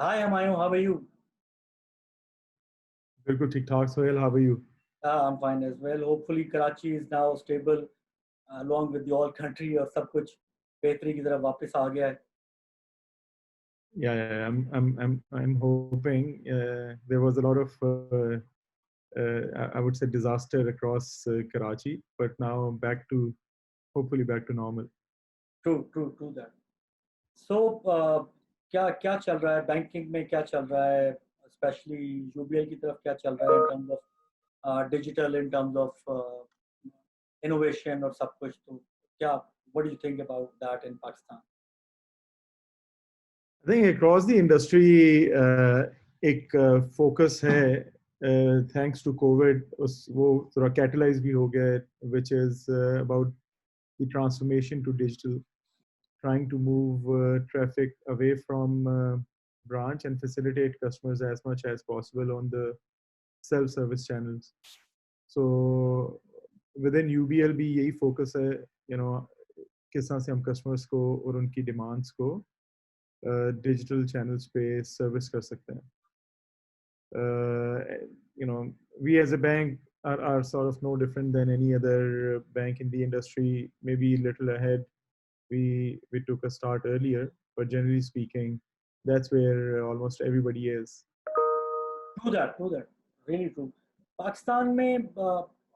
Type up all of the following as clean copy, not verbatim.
Hi, Humayun. How are you? बिल्कुल ठीक ठाक Sohail, how are you? I'm fine as well. Hopefully, Karachi is now stable along with the all country और सब कुछ बेहतरी की तरफ वापस आ गया है. Yeah, I'm hoping there was a lot of I would say disaster across Karachi, but now back to hopefully back to normal. True that. So, क्या क्या चल रहा है बैंकिंग में क्या चल रहा है स्पेशली यूबीएल की तरफ क्या चल रहा है इन terms of digital in terms of innovation और सब कुछ तो क्या what do you think about that in Pakistan. I think across the industry एक focus है thanks to COVID उस वो थोड़ा catalyze भी हो गया है, which is about the transformation to digital, trying to move traffic away from branch and facilitate customers as much as possible on the self-service channels. So within UBL भी यही focus है, you know, किस तरह से हम customers को और उनकी demands को digital channels पे service कर सकते हैं. You know, we as a bank are sort of no different than any other bank in the industry, maybe a little ahead. We took a start earlier, but generally speaking, that's where almost everybody is. True that, really true. Pakistan में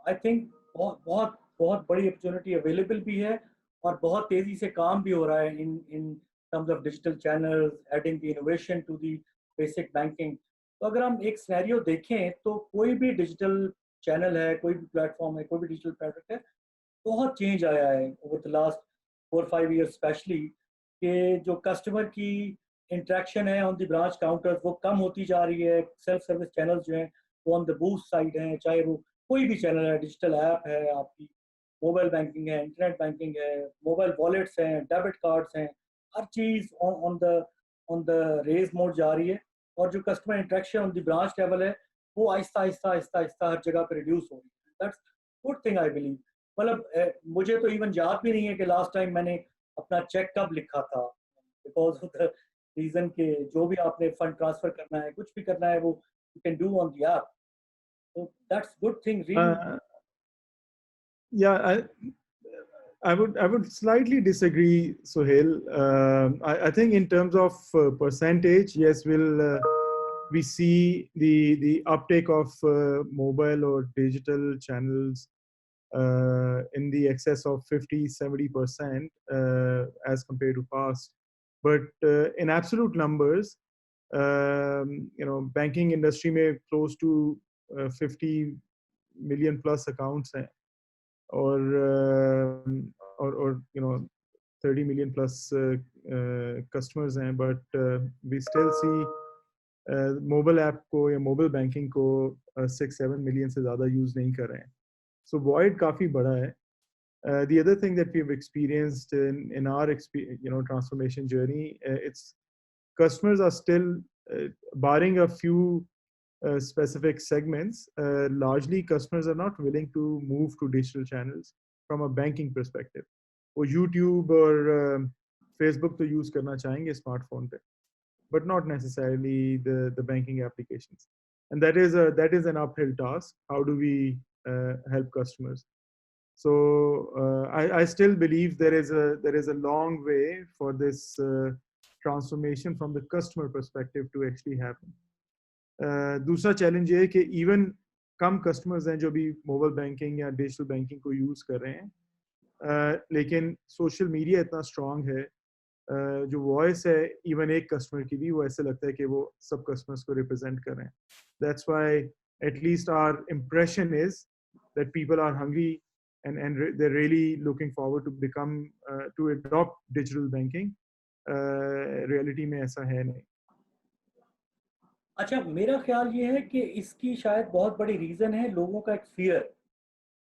I think बहुत बहुत बहुत बड़ी opportunity available भी है और बहुत तेजी से काम भी हो रहा है in in terms of digital channels adding the innovation to the basic banking. तो अगर हम एक सिनेरियो देखें तो कोई भी डिजिटल चैनल है, कोई भी प्लेटफॉर्म है, कोई भी डिजिटल प्रोडक्ट है, बहुत चेंज आया है over the last 4-5 years specially कि जो कस्टमर की इंट्रैक्शन है ऑन द ब्रांच काउंटर वो कम होती जा रही है. सेल्फ सर्विस चैनल जो हैं वो ऑन द बूस्ट साइड हैं, चाहे वो कोई भी चैनल है, डिजिटल ऐप है आपकी, मोबाइल बैंकिंग है, इंटरनेट बैंकिंग है, मोबाइल वॉलेट्स हैं, डेबिट कार्ड्स हैं, हर चीज़ ऑन द रेज मोड जा रही है. और जो customer interaction on the branch level है वो आहिस्ता आहिस्ता आहिस्ता आहिस्ता हर जगह पे रिड्यूस हो रही है. That's good thing I believe. मतलब मुझे तो इवन याद भी नहीं है कि लास्ट टाइम मैंने अपना चेक कब लिखा था, बिकॉज ऑफ द रीजन के जो भी आपने फंड ट्रांसफर करना है, कुछ भी करना है, वो you can do on the app. So that's good thing, really. Yeah, I would slightly disagree, Sohail. I think in terms of percentage, yes, we see the uptake of mobile or digital channels in the excess of 50-70% as compared to past. But in absolute numbers, banking industry may close to 50 million plus accounts or 30 million plus customers हैं, but we still see mobile app को या mobile banking को 6-7 million से ज़्यादा use नहीं कर रहे हैं. So void काफ़ी बड़ा है. The other thing that we've experienced in our transformation journey, it's customers are still barring a few specific segments, largely customers are not willing to move to digital channels from a banking perspective. वो YouTube और Facebook तो use करना चाहेंगे smartphone पे, but not necessarily the banking applications. And that is an uphill task. How do we help customers? So I still believe there is a long way for this transformation from the customer perspective to actually happen. दूसरा challenge ये है कि even come customers हैं जो भी mobile banking या digital banking को use कर रहे हैं, लेकिन सोशल मीडिया इतना स्ट्रांग है, जो वॉइस है इवन एक कस्टमर की भी वो ऐसे लगता है कि वो सब कस्टमर्स को रिप्रेजेंट कर रहे हैं. That's why at least our impression is that people are hungry and they're really looking forward to become to adopt digital banking. Reality में ऐसा है नहीं. अच्छा, मेरा ख्याल ये है कि इसकी शायद बहुत बड़ी रीज़न है लोगों का एक फियर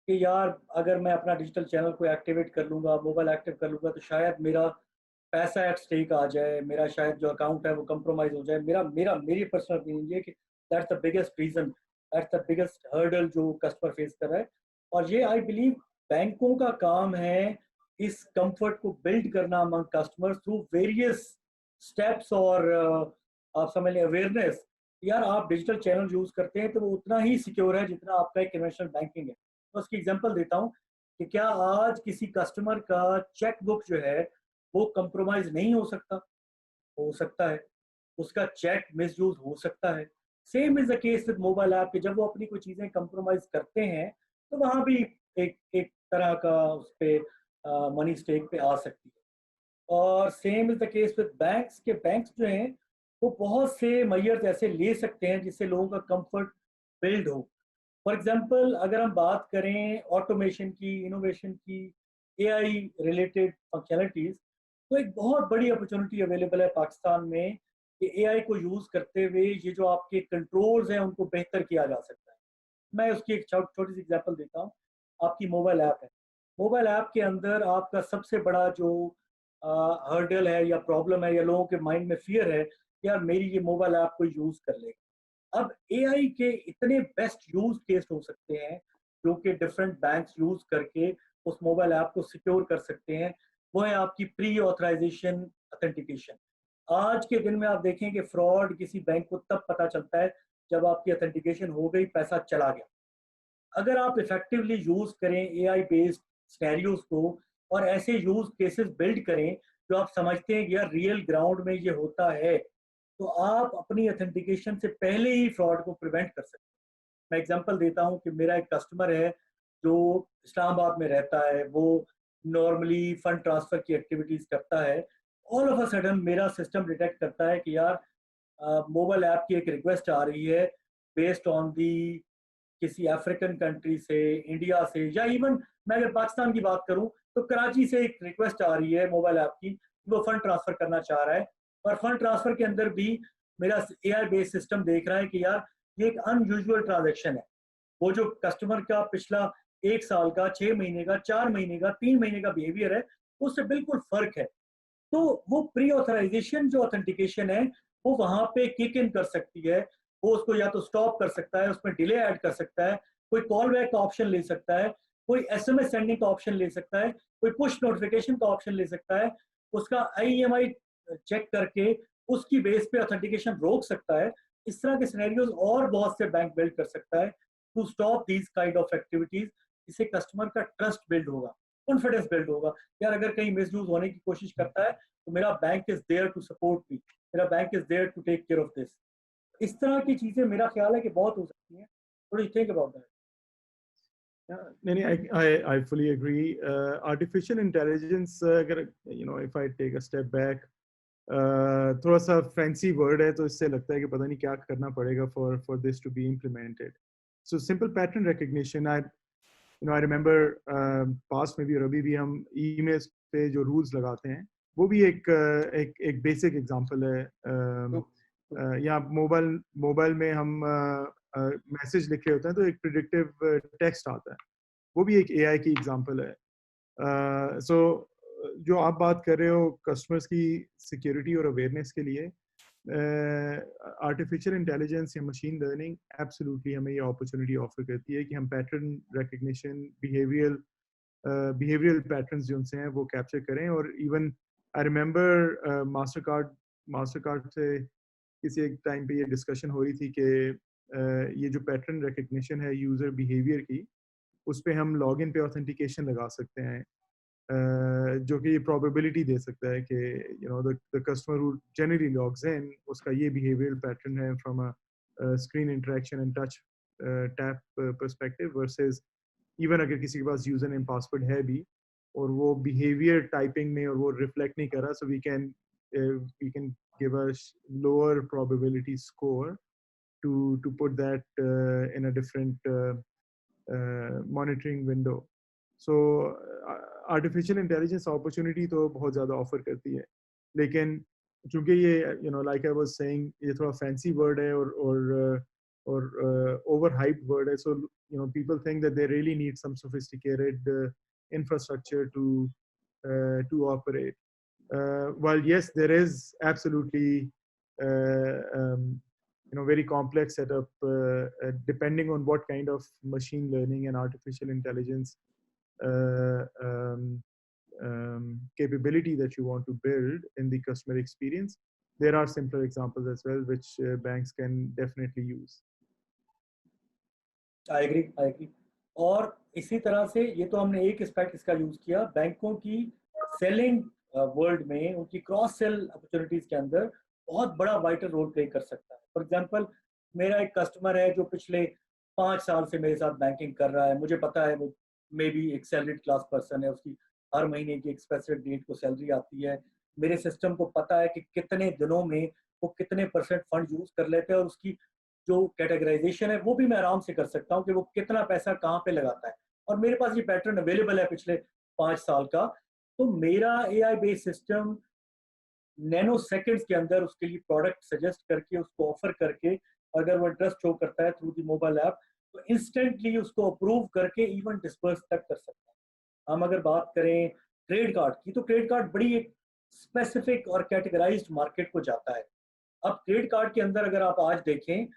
कि यार अगर मैं अपना डिजिटल चैनल को एक्टिवेट कर लूँगा, मोबाइल एक्टिव कर लूँगा तो शायद मेरा पैसा एट स्टेक आ जाए, मेरा शायद जो अकाउंट है वो कंप्रोमाइज़ हो जाए. मेरी पर्सनल ओपिनियन ये है कि that's the biggest reason, that's the biggest hurdle जो कस्टमर फेस कर रहा है. और ये आई बिलीव बैंकों का काम है इस कंफर्ट को बिल्ड करना among customers through various steps और आप समझ लें अवेयरनेस, यार आप डिजिटल चैनल यूज करते हैं तो वो उतना ही सिक्योर है जितना आपका एक कन्वेंशनल बैंकिंग है। तो उसकी एग्जांपल देता हूँ कि क्या आज किसी कस्टमर का चेक बुक जो है वो कंप्रोमाइज नहीं हो सकता है, उसका चेक मिसयूज हो सकता है। Same is the case with mobile app कि जब वो अपनी कोई चीजें कंप्रोमाइज करते हैं तो वहां भी एक एक तरह का उस पे मनी स्टेक पे आ सकती है। और same is the case with banks के बैंक्स जो हैं वो बहुत से मैयर्स ऐसे ले सकते हैं जिससे लोगों का कंफर्ट बिल्ड हो। फॉर एग्जांपल अगर हम बात करें ऑटोमेशन की, इनोवेशन की, एआई रिलेटेड फंक्शनलिटीज, तो एक बहुत बड़ी अपॉर्चुनिटी अवेलेबल है पाकिस्तान में कि एआई को यूज करते हुए ये जो आपके कंट्रोल्स हैं उनको बेहतर किया जा सकता है। मैं उसकी एक छोटी सी एग्जांपल देता हूँ। आपकी मोबाइल ऐप है, मोबाइल ऐप के अंदर आपका सबसे बड़ा जो हर्डल है या प्रॉब्लम है या लोगों के माइंड में फियर है कि यार मेरी ये मोबाइल ऐप को यूज कर लेगा। अब एआई के इतने बेस्ट यूज केस हो सकते हैं जो कि डिफरेंट बैंक्स यूज करके उस मोबाइल ऐप को सिक्योर कर सकते हैं। वो है आपकी प्री ऑथराइजेशन ऑथेंटिकेशन। आज के दिन में आप देखें कि फ्रॉड किसी बैंक को तब पता चलता है जब आपकी ऑथेंटिकेशन हो गई, पैसा चला गया। अगर आप इफेक्टिवली यूज करें एआई बेस्ड सिनेरियोज को और ऐसे यूज केसेस बिल्ड करें जो आप समझते हैं कि यार रियल ग्राउंड में ये होता है, तो आप अपनी ऑथेंटिकेशन से पहले ही फ्रॉड को प्रिवेंट कर सकते हैं। मैं एग्जांपल देता हूं कि मेरा एक कस्टमर है जो इस्लामाबाद में रहता है, वो नॉर्मली फंड ट्रांसफर की एक्टिविटीज करता है। ऑल ऑफ अ सडन मेरा सिस्टम डिटेक्ट करता है कि यार मोबाइल ऐप की एक रिक्वेस्ट आ रही है बेस्ड ऑन दी किसी अफ्रीकन कंट्री से, इंडिया से, या इवन मैं अगर पाकिस्तान की बात करूं तो कराची से एक रिक्वेस्ट आ रही है मोबाइल ऐप की, वो फंड ट्रांसफर करना चाह रहा है। और फंड ट्रांसफर के अंदर भी मेरा एआई बेस्ड सिस्टम देख रहा है कि यार ये एक अनयूजुअल ट्रांजेक्शन है। वो जो कस्टमर का पिछला 1 साल का, 6 महीने का, 4 महीने का, 3 महीने का बिहेवियर है उससे बिल्कुल फर्क है। तो वो प्री ऑथराइजेशन जो ऑथेंटिकेशन है वो वहां पे किक इन कर सकती है। वो उसको या तो स्टॉप कर सकता है, उसमें डिले ऐड कर सकता है, कोई कॉल बैक का ऑप्शन ले सकता है, कोई एसएमएस सेंडिंग का ऑप्शन ले सकता है, कोई पुश नोटिफिकेशन का ऑप्शन ले सकता है, उसका आईएमआई चेक करके उसकी बेस पे ऑथेंटिकेशन रोक सकता है। इस तरह के सिनेरियोज और बहुत से बैंक बिल्ड कर सकता है to stop these kind of activities. इससे कस्टमर का ट्रस्ट बिल्ड होगा, कॉन्फिडेंस बिल्ड होगा। यार अगर कहीं मिस यूज होने की कोशिश करता है तो मेरा bank is there to support me, मेरा bank is there to take care of this. इस तरह की चीजें मेरा ख्याल है कि बहुत हो सकती हैं। What do you think about that? Yeah, no, no, I fully agree. Artificial intelligence, अगर if I take a step back, थोड़ा सा fancy word है तो इससे लगता है कि पता नहीं क्या करना पड़ेगा for this to be implemented. So simple pattern recognition, I remember past में भी और अभी भी हम emails पे जो rules लगाते हैं वो भी एक basic example है। या मोबाइल में हम मैसेज लिख रहे होते हैं तो एक प्रिडिक्टिव टेक्स्ट आता है, वो भी एक एआई की एग्जांपल है। सो जो आप बात कर रहे हो कस्टमर्स की सिक्योरिटी और अवेयरनेस के लिए, आर्टिफिशियल इंटेलिजेंस या मशीन लर्निंग एब्सोल्युटली हमें ये अपॉर्चुनिटी ऑफर करती है कि हम पैटर्न रिकग्निशन, बिहेवियरल पैटर्न्स जो उनसे हैं वो कैप्चर करें। और even I remember master card से किसी एक टाइम पे ये डिस्कशन हो रही थी कि ये जो पैटर्न रिकग्निशन है यूजर बिहेवियर की, उस पे हम लॉगिन पे ऑथेंटिकेशन लगा सकते हैं, जो कि प्रोबेबिलिटी दे सकता है कि the customer who generally logs in उसका ये बिहेवियरल पैटर्न है from a screen interaction and touch tap perspective versus even अगर किसी के पास यूजर नेम पासवर्ड है भी और वो बिहेवियर टाइपिंग में और वो रिफ्लेक्ट नहीं कर रहा, so we can give a lower probability score to put that in a different monitoring window. So artificial intelligence opportunity तो बहुत ज़्यादा ऑफर करती है, लेकिन चूंकि ये like I was saying ये थोड़ा fancy word है और overhyped word है, so people think that they really need some sophisticated infrastructure to operate. While yes, there is absolutely very complex setup depending on what kind of machine learning and artificial intelligence uh, um, capability that you want to build in the customer experience. there are simpler examples as well which banks can definitely use. I agree. और इसी तरह से ये तो हमने एक aspect इसका use किया, बैंकों की सेलिंग वर्ल्ड में उनकी क्रॉस सेल अपॉर्चुनिटीज के अंदर बहुत बड़ा वाइटल रोल प्ले कर सकता है। फॉर एग्जांपल, मेरा एक कस्टमर है जो पिछले 5 साल से मेरे साथ बैंकिंग कर रहा है, मुझे पता है वो मे बी एक सैलरीड क्लास पर्सन है, उसकी हर महीने की एक स्पेसिफिक डेट को सैलरी आती है, मेरे सिस्टम को पता है कि कितने दिनों में वो कितने परसेंट फंड यूज कर लेते हैं, और उसकी जो कैटेगराइजेशन है वो भी मैं आराम से कर सकता हूँ कि वो कितना पैसा कहाँ पे लगाता है, और मेरे पास ये पैटर्न अवेलेबल है पिछले 5 साल का। तो मेरा AI based system nano seconds के अंदर उसके लिए प्रोडक्ट सजेस्ट करके, उसको ऑफर करके, अगर वो इंटरेस्ट शो करता है थ्रू द मोबाइल ऐप, तो इंस्टेंटली उसको अप्रूव करके इवन डिस्पर्स तक कर सकता है। हम अगर बात करें क्रेडिट कार्ड की, तो क्रेडिट कार्ड बड़ी एक स्पेसिफिक और कैटेगराइज्ड मार्केट को जाता है। अब क्रेडिट कार्ड के अंदर अगर आप आज देखें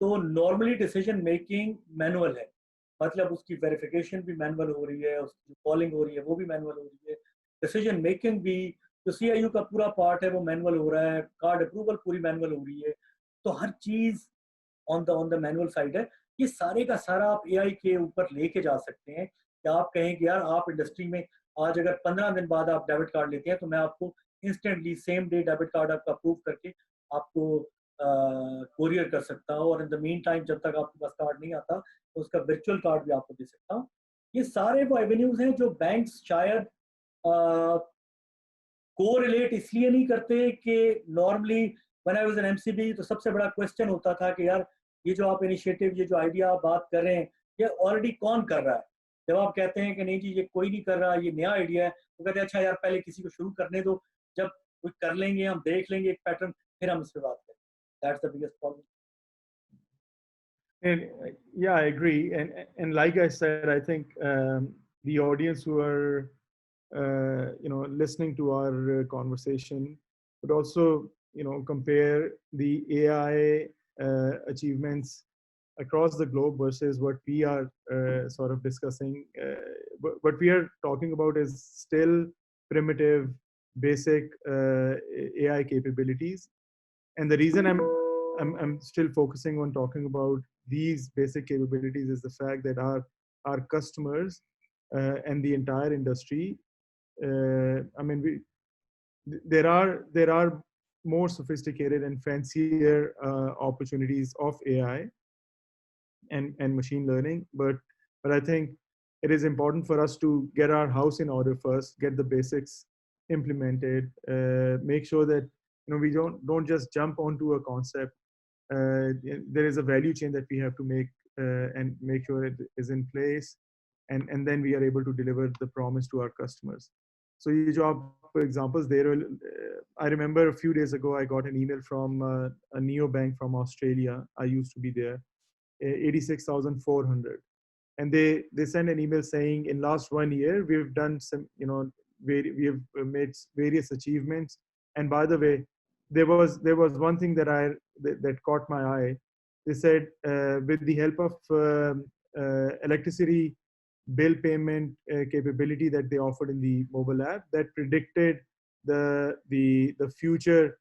तो नॉर्मली डिसीजन मेकिंग मैनुअल है, मतलब उसकी वेरिफिकेशन भी मैनुअल हो रही है, उसकी कॉलिंग हो रही है वो भी मैनुअल हो रही है, डिसीजन मेकिंग भी जो सीआईयू का पूरा पार्ट है वो मैनुअल हो रहा है, कार्ड अप्रूवल पूरी मैनुअल हो रही है। तो हर चीज ऑन द मैनुअल साइड है। ये सारे का सारा आप एआई के ऊपर लेके जा सकते हैं कि आप कहें कि यार आप इंडस्ट्री में आज अगर 15 दिन बाद आप डेबिट कार्ड लेते हैं तो मैं आपको instantly same day debit card आपका अप्रूव करके आपको कोरियर कर सकता हूँ, और इन द मीन टाइम जब तक आपके पास कार्ड नहीं आता तो उसका वर्चुअल कार्ड भी आपको दे सकता हूँ। ये सारे वो एवेन्यूज हैं जो बैंक्स शायद कोरिलेट इसलिए नहीं करते कि normally when I was an MCB तो सबसे बड़ा क्वेश्चन होता था कि यार ये जो आप इनिशिएटिव, ये जो आइडिया आप बात कर रहे हैं, ये ऑलरेडी कौन कर रहा है। जब आप कहते हैं कि नहीं जी ये कोई नहीं कर रहा, ये नया आइडिया है, तो कहते हैं अच्छा यार पहले किसी को शुरू करने दो, जब कुछ कर लेंगे हम देख लेंगे एक पैटर्न, फिर हम इस पर बात करें। That's the biggest problem. And yeah, I agree. And like I said, I think the audience who are listening to our conversation would also compare the AI achievements across the globe versus what we are sort of discussing. What we are talking about is still primitive, basic AI capabilities. And the reason I'm still focusing on talking about these basic capabilities is the fact that our customers and the entire industry, I mean, there are more sophisticated and fancier opportunities of AI and machine learning, but I think it is important for us to get our house in order first, get the basics implemented, make sure that we don't just jump onto a concept. There is a value chain that we have to make and make sure it is in place, and then we are able to deliver the promise to our customers. So you job for examples there. I remember a few days ago I got an email from a neo bank from Australia. I used to be there. 86,400, and they send an email saying in last 1 year we've done some we have made various achievements. And by the way, there was one thing that caught my eye. They said with the help of electricity bill payment capability that they offered in the mobile app, that predicted the future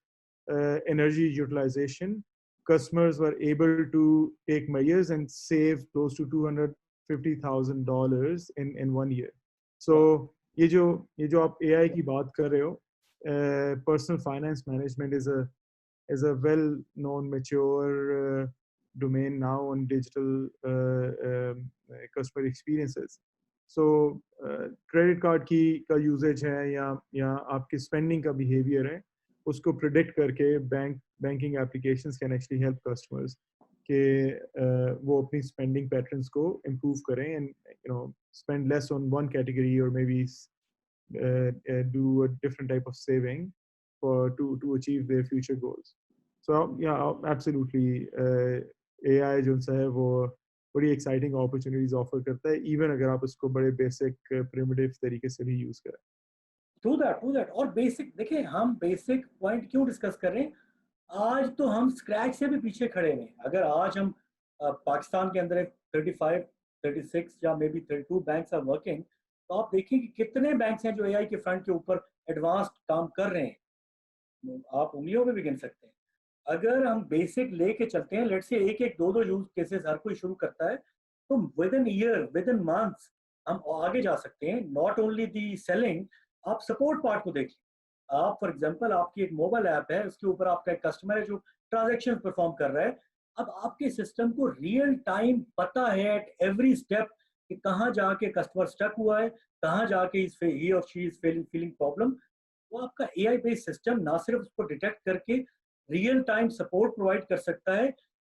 energy utilization, customers were able to take measures and save close to $250,000 in 1 year. So ये जो आप AI की बात कर रहे हो, personal finance management is a well-known, mature domain now on digital customer experiences. So credit card का usage है या आपकी spending का behavior है, उसको predict करके banking applications can actually help customers कि वो अपनी spending patterns को improve करें and spend less on one category, or maybe do a different type of saving to achieve their future goals. So yeah, absolutely, AI जो है वो बड़ी exciting opportunities offer करता है, even अगर आप उसको बड़े basic primitive तरीके से भी use करें. True that. और बेसिक देखिए, हम बेसिक पॉइंट क्यों डिस्कस कर रहे हैं, आज तो हम स्क्रैच से भी पीछे खड़े हैं। अगर आज हम पाकिस्तान के अंदर 35, 36 या maybe 32 banks are working, तो आप देखिए कि कितने बैंक्स हैं जो एआई के फ्रंट के ऊपर एडवांस्ड काम कर रहे हैं। आप उंगलियों में भी गिन सकते हैं। अगर हम बेसिक लेके चलते हैं, लेट्स से एक एक दो दो यूज केसेस हर कोई शुरू करता है, तो with in year, with in months हम आगे जा सकते हैं। नॉट ओनली दी सेलिंग, आप सपोर्ट पार्ट को देखिए। आप फॉर एग्जांपल आपकी एक मोबाइल ऐप है, उसके ऊपर आपका एक कस्टमर है जो ट्रांजेक्शन परफॉर्म कर रहा है। अब आपके सिस्टम को रियल टाइम पता है एट एवरी स्टेप कि कहाँ जाके कस्टमर स्टक हुआ है, कहाँ जाके ही और शी इज फीलिंग प्रॉब्लम। वो आपका एआई बेस्ड सिस्टम ना सिर्फ उसको डिटेक्ट करके रियल टाइम सपोर्ट प्रोवाइड कर सकता है,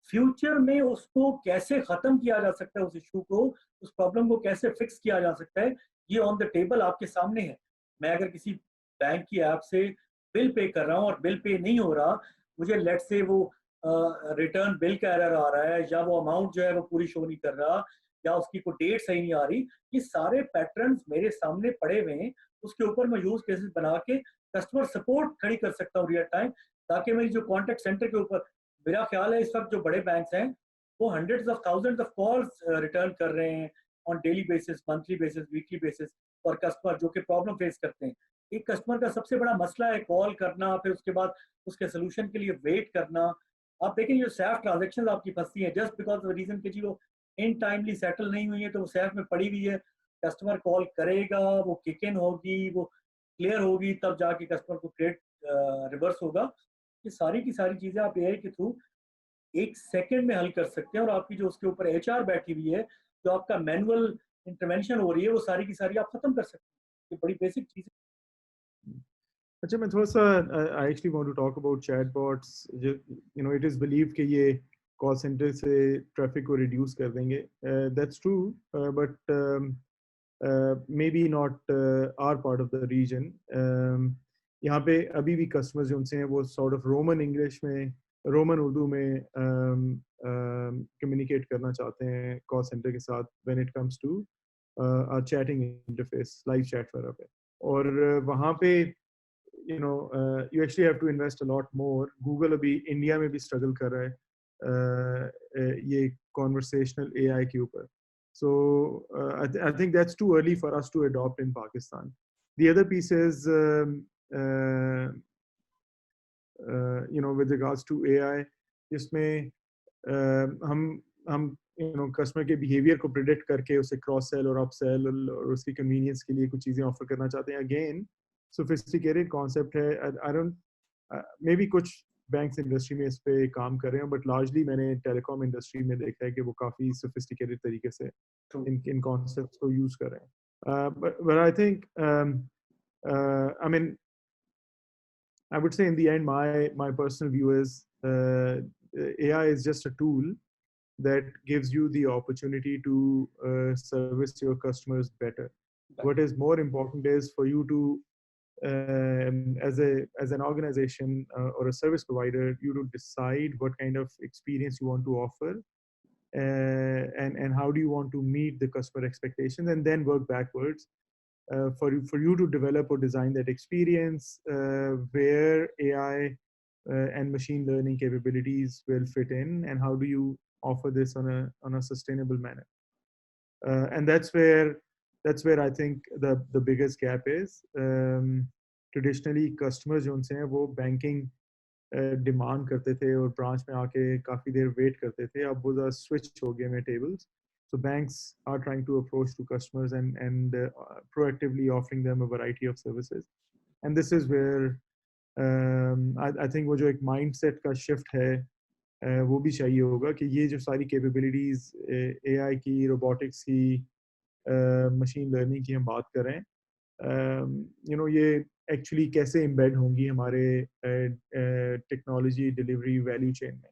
फ्यूचर में उसको कैसे खत्म किया जा सकता है, उस इशू को, उस प्रॉब्लम को कैसे फिक्स किया जा सकता है, ये ऑन द टेबल आपके सामने है। मैं अगर किसी बैंक की ऐप से बिल पे कर रहा हूँ और बिल पे नहीं हो रहा, मुझे लेट से वो रिटर्न बिल का एरर आ रहा है, या वो अमाउंट जो है वो पूरी शो नहीं कर रहा, या उसकी कोई डेट सही नहीं आ रही, ये सारे पैटर्न्स मेरे सामने पड़े हुए हैं। उसके ऊपर मैं यूज केसेस बना के कस्टमर सपोर्ट खड़ी कर सकता हूँ रियल टाइम, ताकि मेरी जो कॉन्टेक्ट सेंटर के ऊपर, मेरा ख्याल है इस वक्त जो बड़े बैंक हैं वो hundreds of thousands of calls return कर रहे हैं on daily basis, monthly basis, weekly basis, और कस्टमर जो कि प्रॉब्लम फेस करते हैं। एक कस्टमर का सबसे बड़ा मसला है कॉल करना, फिर उसके बाद उसके सोल्यूशन के लिए वेट करना। आप देखें जो सैफ ट्रांजेक्शन आपकी फंसती है जस्ट बिकॉज ऑफ रीजन कि जी वो इन टाइमली सेटल नहीं हुई है, तो वो सैफ में पड़ी हुई है। कस्टमर कॉल करेगा, वो किक इन होगी, वो क्लियर होगी, तब जाके कस्टमर को क्रेडिट रिवर्स होगा। ये सारी की सारी चीजें आप एआई के थ्रू एक सेकंड में हल कर सकते हैं, और आपकी जो उसके ऊपर एचआर बैठी हुई है, जो आपका मैनुअल इंटरवेंशन हो रही है, वो सारी की सारी आप खत्म कर सकते हैं। ये बड़ी बेसिक चीज अच्छा, मैं थोड़ा सा I actually want to talk about chatbots. जो you know it is believe कि ये कॉल सेंटर से ट्रैफिक को रिड्यूस कर देंगे। That's true, but may be not our part of the reason. यहाँ पे अभी भी कस्टमर्स जो उनसे हैं वो सॉर्ट ऑफ रोमन इंग्लिश में, रोमन उर्दू में कम्युनिकेट करना चाहते हैं कॉल सेंटर के साथ when it comes to chatting interface, live chat वगैरह पे। और वहाँ पे you actually have to invest a lot more. Google अभी इंडिया में भी स्ट्रगल कर रहा है ये conversational AI के ऊपर. So I think that's too early for us to adopt in Pakistan. The other piece is with regards to AI, इसमें हम कस्टमर के बिहेवियर को प्रिडिक्ट करके उसे क्रॉस सेल और अप सेल और उसकी कन्वीनियंस के लिए कुछ चीज़ें ऑफर करना चाहते हैं। अगेन सोफिस्टिकेटेड कॉन्सेप्ट है। आई डोंट, मे बी कुछ बैंक्स इंडस्ट्री में इस पे काम कर रहे हैं, बट लार्जली मैंने टेलीकॉम इंडस्ट्री में देखा है कि वो काफ़ी सोफिस्टिकेटेड तरीके से है। इन कॉन्सेप्ट्स को यूज़ कर रहे हैं। But I think I mean I would say in the end, my personal view is AI is just a tool that gives you the opportunity to service your customers better. What is more important is for you to, as an organization or a service provider, you to decide what kind of experience you want to offer, and how do you want to meet the customer expectations, and then work backwards for you to develop or design that experience where AI and machine learning capabilities will fit in, and how do you offer this on a sustainable manner. And that's where I think the biggest gap is. Traditionally customers जो उनसे हैं वो banking demand करते थे और branch में आके काफ़ी देर वेट करते थे। अब वो ज़रा स्विच हो गए में tables. So banks are trying to approach to customers and proactively offering them a variety of services. And this is where I think वो जो एक mindset का shift है वो भी चाहिए होगा कि ये जो सारी capabilities AI की, robotics की, machine learning की हम बात कर रहे हैं, ये एक्चुअली कैसे एम्बेड होंगी हमारे टेक्नोलॉजी डिलीवरी वैल्यू चेन में।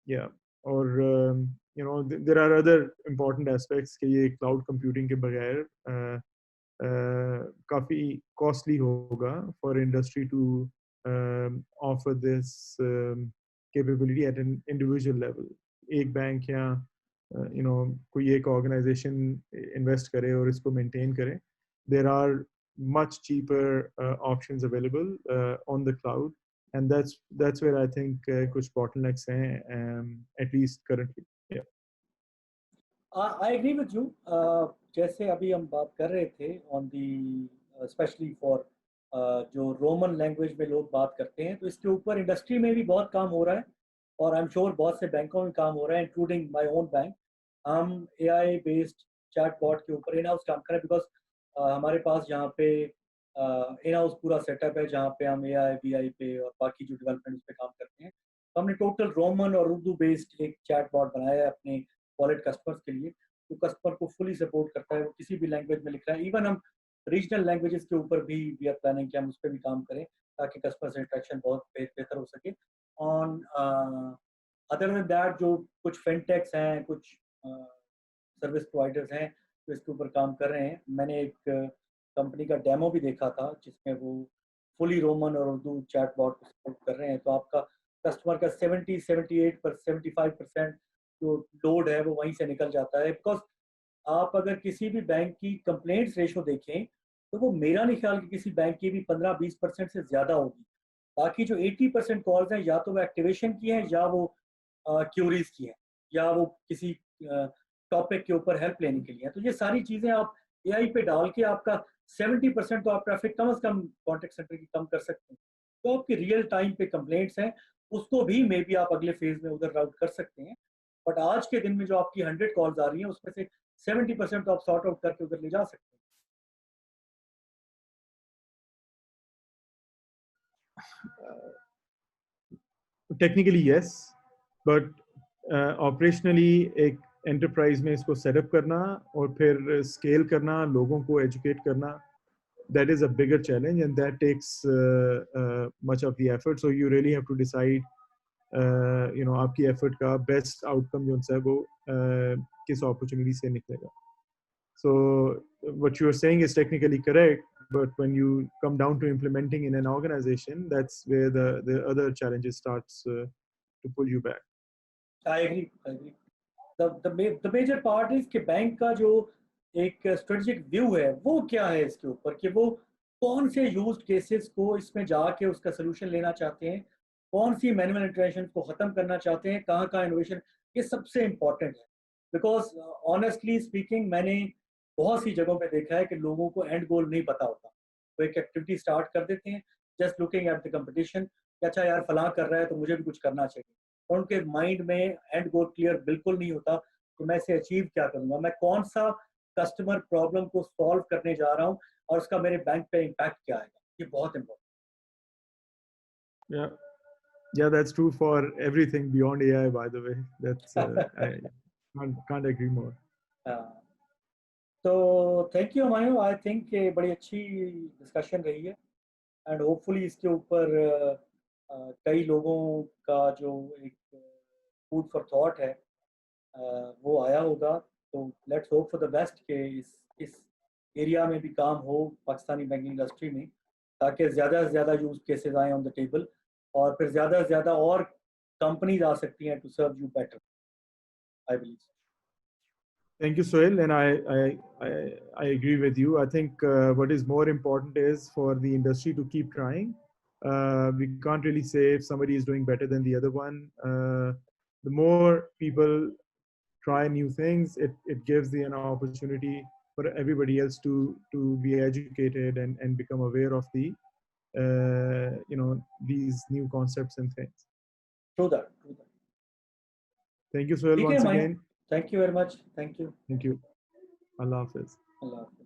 या और there are other important aspects कि ये क्लाउड कंप्यूटिंग के बगैर काफ़ी कॉस्टली होगा for industry to offer this capability at an individual level. एक बैंक या कोई एक ऑर्गेनाइजेशन इन्वेस्ट करे और इसको मेंटेन करे, there are much cheaper options available on the cloud, and that's where I think कुछ bottlenecks हैं, at least currently. Yeah. I agree with you. जैसे अभी हम बात कर रहे थे ऑन दी, स्पेशली फॉर जो रोमन लैंग्वेज में लोग बात करते हैं। तो इसके ऊपर इंडस्ट्री में भी बहुत काम हो रहा है और आई एम श्योर बहुत से बैंकों में काम हो रहा है, इंक्लूडिंग माय ओन बैंक। हम एआई बेस्ड चैटबॉट के ऊपर इन हाउस काम करें, बिकॉज हमारे पास यहाँ पे इन हाउस पूरा सेटअप है जहाँ पे हम एआई बीआई पे और बाकी जो डेवलपमेंट पे काम करते हैं। तो हमने टोटल रोमन और उर्दू बेस्ड एक चैटबॉट बनाया है अपने वॉलेट कस्टमर्स के लिए, जो कस्टमर को फुली सपोर्ट करता है, वो किसी भी लैंग्वेज में लिख रहा है। इवन हम रीजनल लैंग्वेजेस के ऊपर भी वी आर प्लानिंग कि हम उस पर भी काम करें ताकि कस्टमर से इंटरेक्शन बहुत बेहतर हो सके। ऑन अदर देन दैट, जो कुछ फिनटेक्स हैं, कुछ सर्विस प्रोवाइडर्स हैं जो इसके ऊपर काम कर रहे हैं। मैंने एक कंपनी का डेमो भी देखा था जिसमें वो फुली रोमन और उर्दू चैटबॉट को सपोर्ट कर रहे हैं। तो आपका कस्टमर का 75% जो लोड है वो वहीं से निकल जाता है। बिकॉज आप अगर किसी भी बैंक की कंप्लेंट्स रेशो देखें तो वो मेरा नहीं ख्याल कि किसी बैंक की भी 15-20% से ज़्यादा होगी। बाकी जो 80% कॉल्स हैं या तो वो एक्टिवेशन की हैं या वो क्यूरीज की हैं या वो किसी टॉपिक के ऊपर हेल्प लेने के लिए हैं। तो ये सारी चीज़ें आप एआई पे डाल के आपका 70% तो आप ट्रैफिक कम से कम कॉन्टेक्ट सेंटर की कम कर सकते हैं। तो आपकी रियल टाइम पे कंप्लेंट्स हैं उसको भी मे बी आप अगले फेज में उधर राउट कर सकते हैं। बट आज के दिन में जो आपकी 100 कॉल्स आ रही हैं उसमें से 70% तो आप सॉर्ट आउट करके उधर ले जा सकते हैं। टेक्निकली यस, बट ऑपरेशनली एक एंटरप्राइज में इसको सेटअप करना और फिर स्केल करना, लोगों को एजुकेट करना, that is a bigger challenge and that takes much of the effort. So you really have to decide आपकी effort का best outcome जो है वो किस opportunity से निकलेगा. So what you are saying is technically correct, but when you come down to implementing in an organization, that's where the other challenges starts to pull you back. I agree. I agree. The major part is कि bank का जो एक strategic view है वो क्या है इसके ऊपर, कि वो कौन से यूज्ड केसेस को इसमें जाके उसका सोल्यूशन लेना चाहते हैं, कौन सी मैनुअल इंटरेक्शन को खत्म करना चाहते हैं, कहाँ कहाँ इनोवेशन, ये सबसे इम्पोर्टेंट है। बिकॉज ऑनेस्टली स्पीकिंग मैंने बहुत सी जगहों पे देखा है कि लोगों को एंड गोल नहीं पता होता। वो एक एक्टिविटी स्टार्ट कर देते हैं just looking at the competition कि अच्छा यार फलां कर रहा है तो मुझे भी कुछ करना चाहिए, और उनके माइंड में एंड गोल क्लियर बिल्कुल नहीं होता कि मैं इसे अचीव क्या करूंगा, मैं कौन सा कस्टमर प्रॉब्लम को सॉल्व करने जा रहा हूँ और उसका मेरे बैंक पे इम्पैक्ट क्या आएगा। ये बहुत important. Yeah, yeah, that's true for everything beyond AI, by the way. That's I can't agree more. तो thank you Humayun, I think बड़ी अच्छी डिस्कशन रही है एंड होपफुली इसके ऊपर कई लोगों का जो एक फूड फॉर थॉट है वो आया होगा। तो let's hope for the best कि इस एरिया में भी काम हो पाकिस्तानी बैंकिंग इंडस्ट्री में, ताकि ज़्यादा से ज़्यादा यूज केसेस आए ऑन द टेबल और फिर ज़्यादा से ज़्यादा और कंपनीज आ सकती हैं to serve you better, I believe. Thank you, Sohail, and I agree with you. I think what is more important is for the industry to keep trying. We can't really say if somebody is doing better than the other one. The more people try new things, it gives an opportunity for everybody else to be educated and become aware of the these new concepts and things. True that. True that. Thank you, Sohail, ठीक है once Humayun, again. Thank you very much. Thank you. Thank you. Allah Hafiz. अल्लाह हाफिज़।